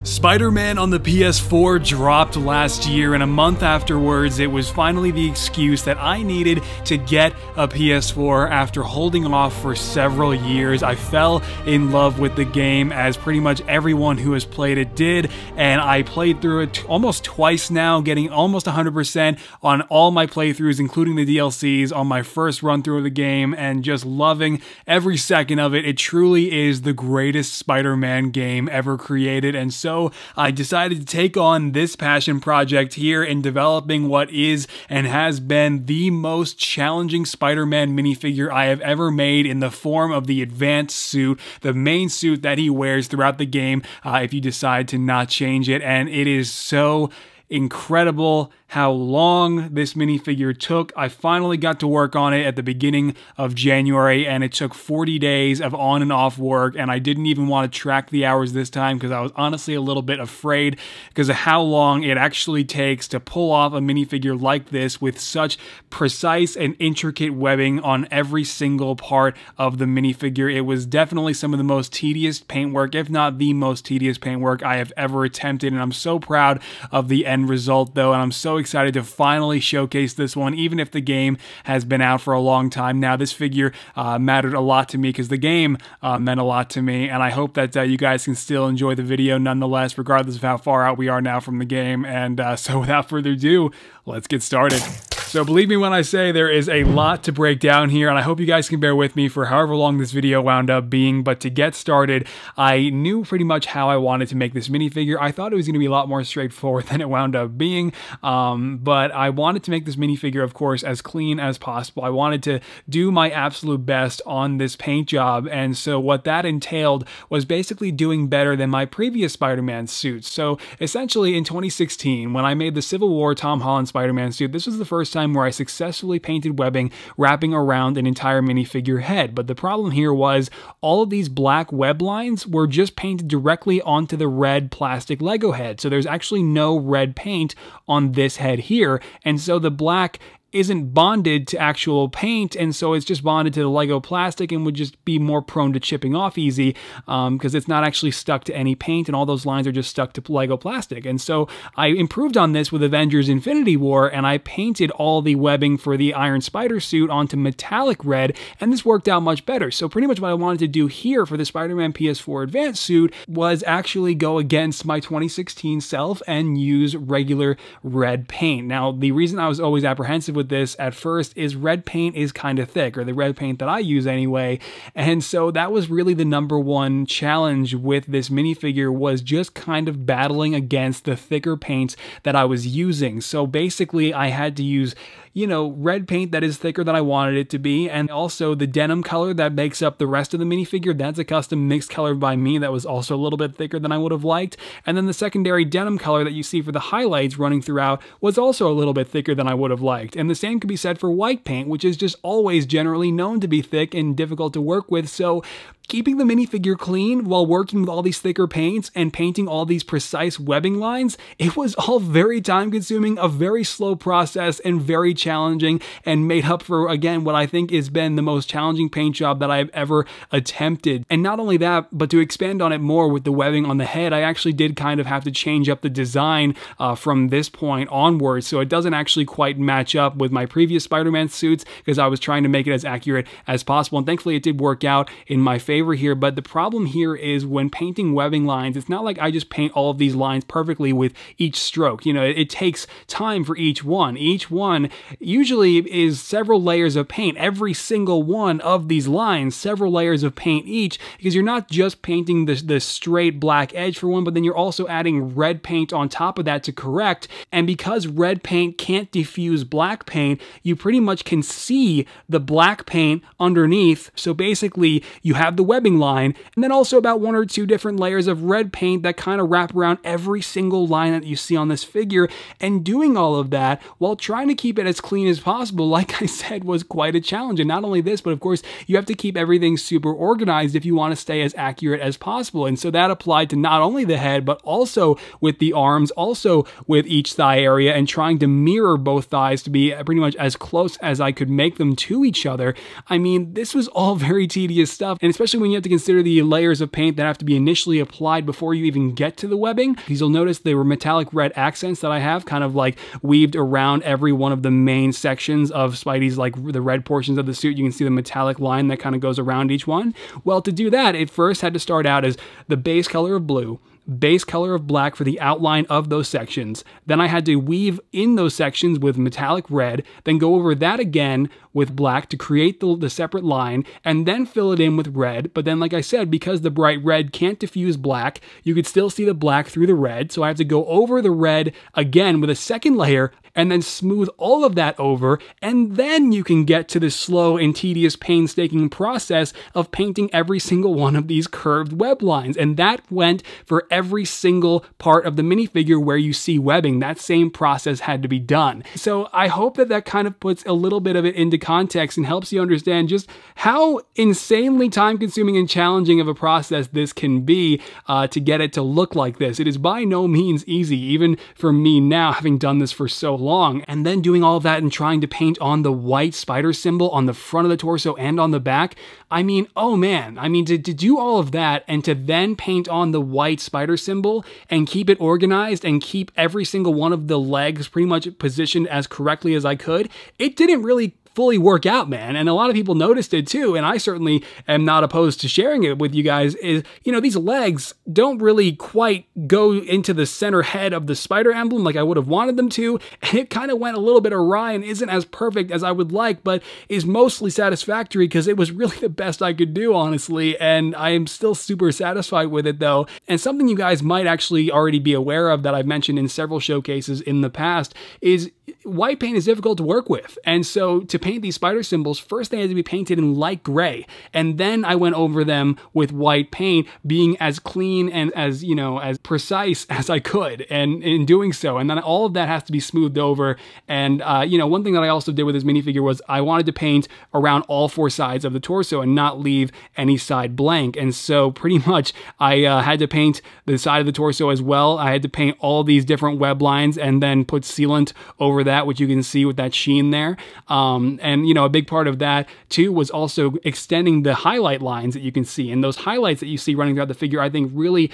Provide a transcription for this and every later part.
Spider-Man on the PS4 dropped last year, and a month afterwards, it was finally the excuse that I needed to get a PS4 after holding off for several years. I fell in love with the game, as pretty much everyone who has played it did, and I played through it almost twice now, getting almost 100% on all my playthroughs, including the DLCs, on my first run through of the game, and just loving every second of it. It truly is the greatest Spider-Man game ever created, and so I decided to take on this passion project here in developing what is and has been the most challenging Spider-Man minifigure I have ever made, in the form of the advanced suit, the main suit that he wears throughout the game if you decide to not change it. And it is so incredible how long this minifigure took. I finally got to work on it at the beginning of January, and it took 40 days of on and off work, and I didn't even want to track the hours this time because I was honestly a little bit afraid because of how long it actually takes to pull off a minifigure like this with such precise and intricate webbing on every single part of the minifigure. It was definitely some of the most tedious paintwork, if not the most tedious paintwork I have ever attempted, and I'm so proud of the end result though, and I'm so excited to finally showcase this one, even if the game has been out for a long time now. This figure mattered a lot to me because the game meant a lot to me, and I hope that you guys can still enjoy the video nonetheless, regardless of how far out we are now from the game. And so without further ado, let's get started. So believe me when I say there is a lot to break down here, and I hope you guys can bear with me for however long this video wound up being. But to get started, I knew pretty much how I wanted to make this minifigure. I thought it was going to be a lot more straightforward than it wound up being, but I wanted to make this minifigure, of course, as clean as possible. I wanted to do my absolute best on this paint job, and so what that entailed was basically doing better than my previous Spider-Man suits. So essentially in 2016, when I made the Civil War Tom Holland Spider-Man suit, this was the first time where I successfully painted webbing wrapping around an entire minifigure head. But the problem here was all of these black web lines were just painted directly onto the red plastic Lego head. So there's actually no red paint on this head here. And so the black isn't bonded to actual paint, and so it's just bonded to the Lego plastic and would just be more prone to chipping off easy because it's not actually stuck to any paint, and all those lines are just stuck to Lego plastic. And so I improved on this with Avengers Infinity War, and I painted all the webbing for the Iron Spider suit onto metallic red, and this worked out much better. So pretty much what I wanted to do here for the Spider-Man PS4 Advanced suit was actually go against my 2016 self and use regular red paint. Now, the reason I was always apprehensive with this at first is red paint is kind of thick, or the red paint that I use anyway, and so that was really the #1 challenge with this minifigure, was just kind of battling against the thicker paints that I was using. So basically I had to use, you know, red paint that is thicker than I wanted it to be, and also the denim color that makes up the rest of the minifigure, that's a custom mixed color by me that was also a little bit thicker than I would have liked. And then the secondary denim color that you see for the highlights running throughout was also a little bit thicker than I would have liked. And the same could be said for white paint, which is just always generally known to be thick and difficult to work with. So keeping the minifigure clean while working with all these thicker paints and painting all these precise webbing lines, it was all very time consuming, a very slow process, and very challenging, and made up for, again, what I think has been the most challenging paint job that I've ever attempted. And not only that, but to expand on it more with the webbing on the head, I actually did kind of have to change up the design from this point onwards, so it doesn't actually quite match up with my previous Spider-Man suits, because I was trying to make it as accurate as possible, and thankfully it did work out in my favor here. But the problem here is when painting webbing lines, it's not like I just paint all of these lines perfectly with each stroke. You know, it takes time for each one. Each one usually is several layers of paint. Every single one of these lines, several layers of paint each, because you're not just painting the straight black edge for one, but then you're also adding red paint on top of that to correct. And because red paint can't diffuse black paint, you pretty much can see the black paint underneath. So basically you have the webbing line, and then also about 1 or 2 different layers of red paint that kind of wrap around every single line that you see on this figure. And doing all of that while trying to keep it as clean as possible, like I said, was quite a challenge. And not only this, but of course you have to keep everything super organized if you want to stay as accurate as possible. And so that applied to not only the head, but also with the arms, also with each thigh area, and trying to mirror both thighs to be pretty much as close as I could make them to each other. I mean, this was all very tedious stuff, and especially especially when you have to consider the layers of paint that have to be initially applied before you even get to the webbing. Because you'll notice there were metallic red accents that I have kind of like weaved around every one of the main sections of Spidey's, like the red portions of the suit. You can see the metallic line that kind of goes around each one. Well, to do that, it first had to start out as the base color of blue, base color of black for the outline of those sections. Then I had to weave in those sections with metallic red, then go over that again with black to create the separate line, and then fill it in with red. But then, like I said, because the bright red can't diffuse black, you could still see the black through the red, so I have to go over the red again with a second layer, and then smooth all of that over, and then you can get to the slow and tedious, painstaking process of painting every single one of these curved web lines. And that went for every single part of the minifigure where you see webbing. That same process had to be done. So I hope that that kind of puts a little bit of it into context and helps you understand just how insanely time-consuming and challenging of a process this can be to get it to look like this. It is by no means easy, even for me now, having done this for so long. And then doing all of that and trying to paint on the white spider symbol on the front of the torso and on the back. I mean, oh man, I mean, to do all of that and to then paint on the white spider symbol and keep it organized and keep every single one of the legs pretty much positioned as correctly as I could, it didn't really fully work out, man. And a lot of people noticed it too, and I certainly am not opposed to sharing it with you guys, is, you know, these legs don't really quite go into the center head of the spider emblem like I would have wanted them to, and it kind of went a little bit awry and isn't as perfect as I would like, but is mostly satisfactory because it was really the best I could do, honestly, and I am still super satisfied with it though. And something you guys might actually already be aware of that I've mentioned in several showcases in the past is white paint is difficult to work with. And so to paint these spider symbols, first they had to be painted in light gray. And then I went over them with white paint, being as clean and as, you know, as precise as I could. And in doing so, and then all of that has to be smoothed over. And, you know, one thing that I also did with this minifigure was I wanted to paint around all four sides of the torso and not leave any side blank. And so pretty much I had to paint the side of the torso as well. I had to paint all these different web lines and then put sealant over that, which you can see with that sheen there. And, you know, a big part of that too was also extending the highlight lines that you can see. And those highlights that you see running throughout the figure, I think really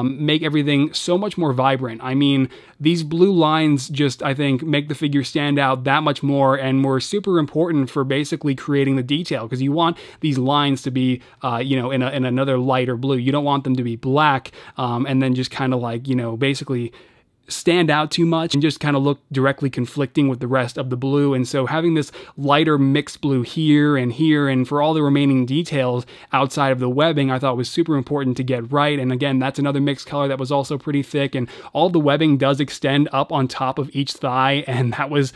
make everything so much more vibrant. I mean, these blue lines just, I think, make the figure stand out that much more and were super important for basically creating the detail, because you want these lines to be, you know, in another lighter blue. You don't want them to be black and then just kind of like, you know, basically stand out too much and just kind of look directly conflicting with the rest of the blue. And so having this lighter mixed blue here and for all the remaining details outside of the webbing, I thought was super important to get right. And again, that's another mixed color that was also pretty thick, and all the webbing does extend up on top of each thigh, and that was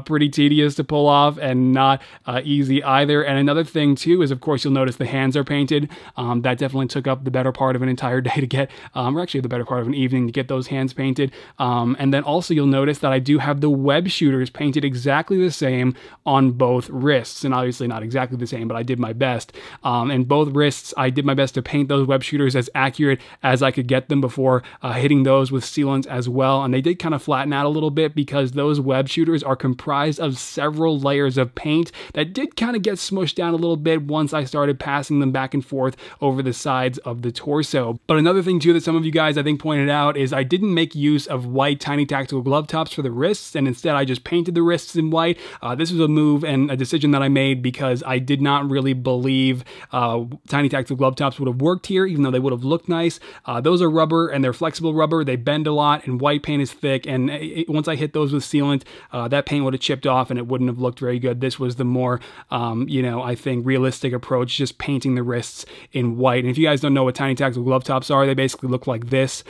pretty tedious to pull off and not easy either. And another thing too is, of course, you'll notice the hands are painted. That definitely took up the better part of an entire day to get, or actually the better part of an evening to get those hands painted. And then also you'll notice that I do have the web shooters painted exactly the same on both wrists, and obviously not exactly the same, but I did my best. And both wrists, I did my best to paint those web shooters as accurate as I could get them before hitting those with sealants as well. And they did kind of flatten out a little bit because those web shooters are comprised of several layers of paint that did kind of get smushed down a little bit once I started passing them back and forth over the sides of the torso. But another thing too that some of you guys I think pointed out is I didn't make use of white tiny tactical glove tops for the wrists, and instead I just painted the wrists in white. This was a move and a decision that I made because I did not really believe tiny tactical glove tops would have worked here, even though they would have looked nice. Those are rubber and they're flexible rubber. They bend a lot, and white paint is thick, and once I hit those with sealant, that paint would have chipped off and it wouldn't have looked very good. This was the more, you know, I think realistic approach, just painting the wrists in white. And if you guys don't know what tiny tactical glove tops are, they basically look like this.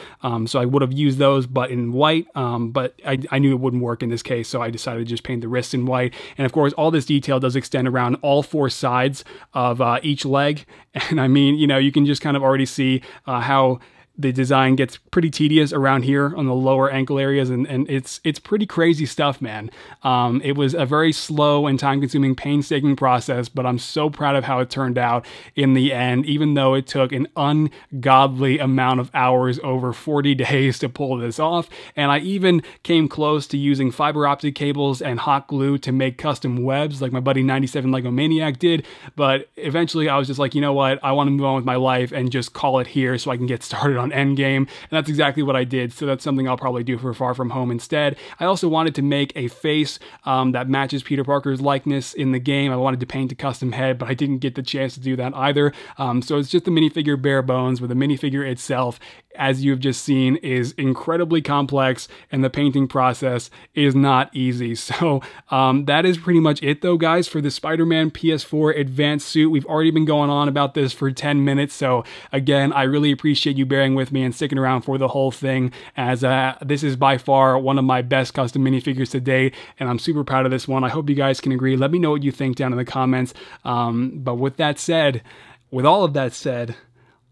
So I would have used those, but in white. But I knew it wouldn't work in this case, so I decided to just paint the wrists in white. And of course, all this detail does extend around all four sides of each leg. And I mean, you know, you can just kind of already see how the design gets pretty tedious around here on the lower ankle areas, and it's pretty crazy stuff, man. It was a very slow and time-consuming, painstaking process, but I'm so proud of how it turned out in the end, even though it took an ungodly amount of hours, over 40 days, to pull this off. And I even came close to using fiber optic cables and hot glue to make custom webs like my buddy 97 Lego Maniac did, but eventually I was just like, you know what, I want to move on with my life and just call it here so I can get started on Endgame, and that's exactly what I did. So that's something I'll probably do for Far From Home instead. I also wanted to make a face that matches Peter Parker's likeness in the game. I wanted to paint a custom head, but I didn't get the chance to do that either. So it's just the minifigure bare bones, with the minifigure itself, as you've just seen, is incredibly complex, and the painting process is not easy. So that is pretty much it though, guys, for the Spider-Man PS4 Advanced Suit. We've already been going on about this for 10 minutes, so again, I really appreciate you bearing with me and sticking around for the whole thing, as this is by far one of my best custom minifigures to date, and I'm super proud of this one. I hope you guys can agree. Let me know what you think down in the comments. But with all of that said,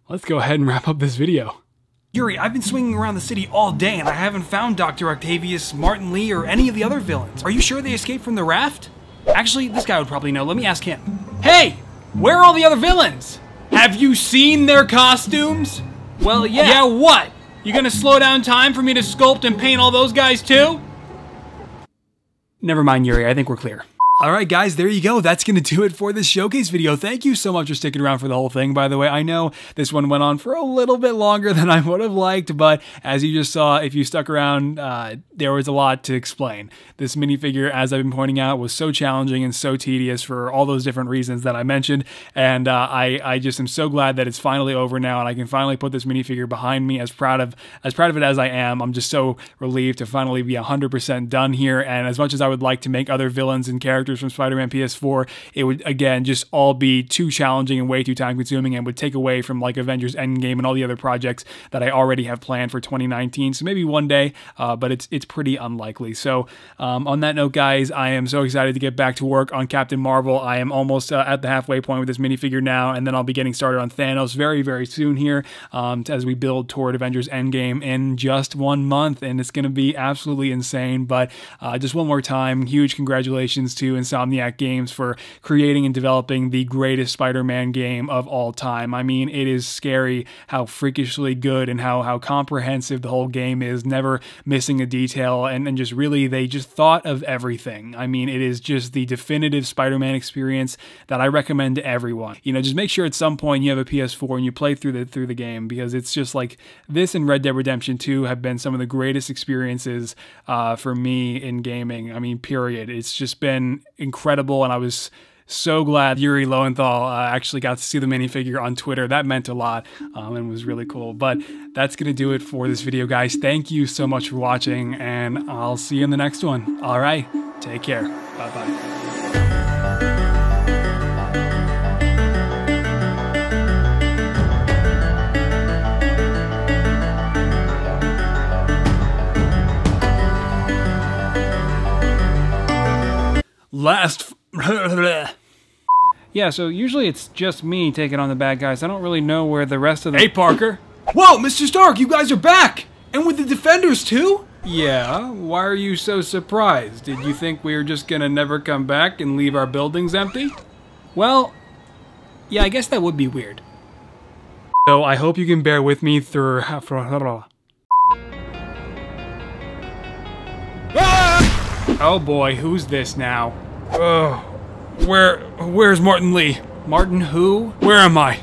let's go ahead and wrap up this video. Yuri, I've been swinging around the city all day and I haven't found Dr. Octavius, Martin Lee, or any of the other villains. Are you sure they escaped from the raft? Actually, this guy would probably know. Let me ask him. Hey, where are all the other villains? Have you seen their costumes? Well, yeah. Yeah, what? You gonna slow down time for me to sculpt and paint all those guys too? Never mind, Yuri, I think we're clear. Alright guys, there you go. That's going to do it for this showcase video. Thank you so much for sticking around for the whole thing. By the way, I know this one went on for a little bit longer than I would have liked, but as you just saw, if you stuck around, there was a lot to explain. This minifigure, as I've been pointing out, was so challenging and so tedious for all those different reasons that I mentioned, and I just am so glad that it's finally over now, and I can finally put this minifigure behind me. As proud of it as I am, I'm just so relieved to finally be 100% done here, and as much as I would like to make other villains and characters from Spider-Man PS4, it would, again, just all be too challenging and way too time-consuming, and would take away from like Avengers Endgame and all the other projects that I already have planned for 2019. So maybe one day, but it's pretty unlikely. So on that note, guys, I am so excited to get back to work on Captain Marvel. I am almost at the halfway point with this minifigure now, and then I'll be getting started on Thanos very, very soon here, as we build toward Avengers Endgame in just 1 month, and it's going to be absolutely insane. But just one more time, huge congratulations to Insomniac Games for creating and developing the greatest Spider-Man game of all time. I mean, it is scary how freakishly good and how comprehensive the whole game is, never missing a detail, and just really, they just thought of everything. I mean, it is just the definitive Spider-Man experience that I recommend to everyone. You know, just make sure at some point you have a PS4 and you play through the game, because it's just like this and Red Dead Redemption 2 have been some of the greatest experiences for me in gaming. I mean, period. It's just been incredible, and I was so glad Yuri Lowenthal actually got to see the minifigure on Twitter. That meant a lot, and was really cool. But that's going to do it for this video, guys. Thank you so much for watching, and I'll see you in the next one. All right, take care. Bye-bye. Yeah, so usually it's just me taking on the bad guys. I don't really know where the rest of the— Hey, Parker! Whoa, Mr. Stark, you guys are back! And with the Defenders, too? Yeah, why are you so surprised? Did you think we were just gonna never come back and leave our buildings empty? Well, yeah, I guess that would be weird. So I hope you can bear with me through— Oh boy, who's this now? Where's Martin Lee? Martin who? Where am I?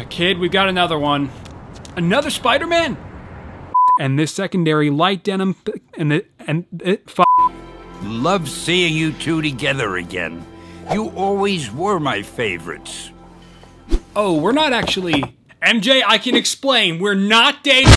Kid, we've got another one. Another Spider-Man? And this secondary light denim Love seeing you two together again. You always were my favorites. Oh, we're not actually— MJ, I can explain. We're not dating.